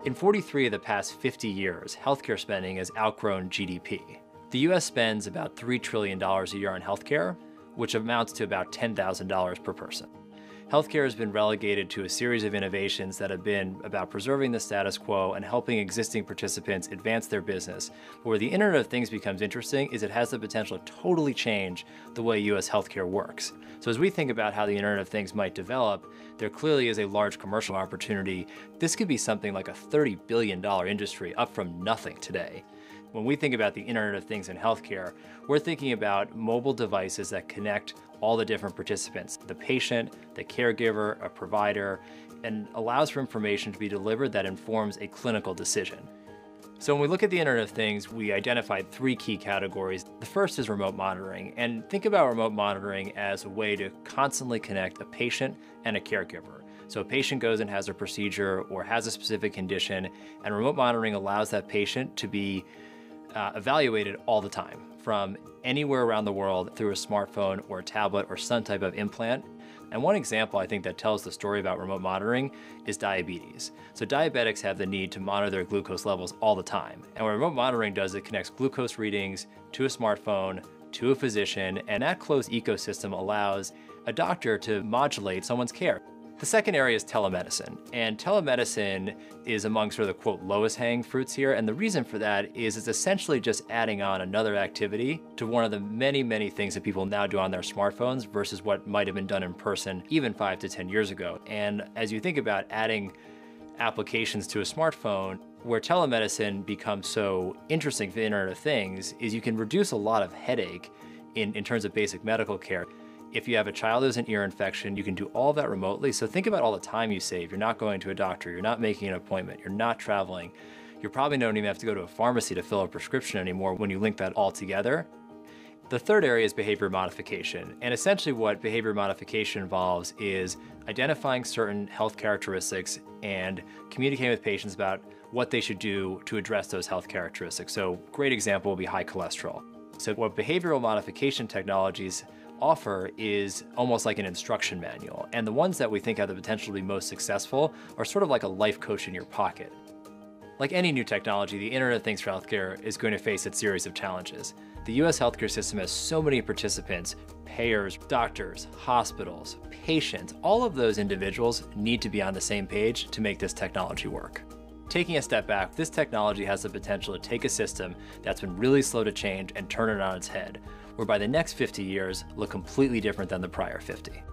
In 43 of the past 50 years, healthcare spending has outgrown GDP. The US spends about $3 trillion a year on healthcare, which amounts to about $10,000 per person. Healthcare has been relegated to a series of innovations that have been about preserving the status quo and helping existing participants advance their business. But where the Internet of Things becomes interesting is it has the potential to totally change the way US healthcare works. So as we think about how the Internet of Things might develop, there clearly is a large commercial opportunity. This could be something like a $30 billion industry up from nothing today. When we think about the Internet of Things in healthcare, we're thinking about mobile devices that connect all the different participants, the patient, the caregiver, a provider, and allows for information to be delivered that informs a clinical decision. So when we look at the Internet of Things, we identified three key categories. The first is remote monitoring, and think about remote monitoring as a way to constantly connect a patient and a caregiver. So a patient goes and has a procedure or has a specific condition, and remote monitoring allows that patient to be evaluated all the time from anywhere around the world through a smartphone or a tablet or some type of implant. And one example I think that tells the story about remote monitoring is diabetes. So diabetics have the need to monitor their glucose levels all the time. And what remote monitoring does, it connects glucose readings to a smartphone, to a physician, and that closed ecosystem allows a doctor to modulate someone's care. The second area is telemedicine, and telemedicine is among sort of the quote lowest hanging fruits here, and the reason for that is it's essentially just adding on another activity to one of the many, many things that people now do on their smartphones versus what might have been done in person even 5 to 10 years ago. And as you think about adding applications to a smartphone, where telemedicine becomes so interesting for the Internet of Things is you can reduce a lot of headache in terms of basic medical care. If you have a child who has an ear infection, you can do all of that remotely. So think about all the time you save. You're not going to a doctor, you're not making an appointment, you're not traveling. You probably don't even have to go to a pharmacy to fill a prescription anymore when you link that all together. The third area is behavior modification. And essentially what behavior modification involves is identifying certain health characteristics and communicating with patients about what they should do to address those health characteristics. So great example will be high cholesterol. So what behavioral modification technologies offer is almost like an instruction manual. And the ones that we think have the potential to be most successful are sort of like a life coach in your pocket. Like any new technology, the Internet of Things for healthcare is going to face its series of challenges. The US healthcare system has so many participants, payers, doctors, hospitals, patients. All of those individuals need to be on the same page to make this technology work. Taking a step back, this technology has the potential to take a system that's been really slow to change and turn it on its head, where by the next 50 years look completely different than the prior 50.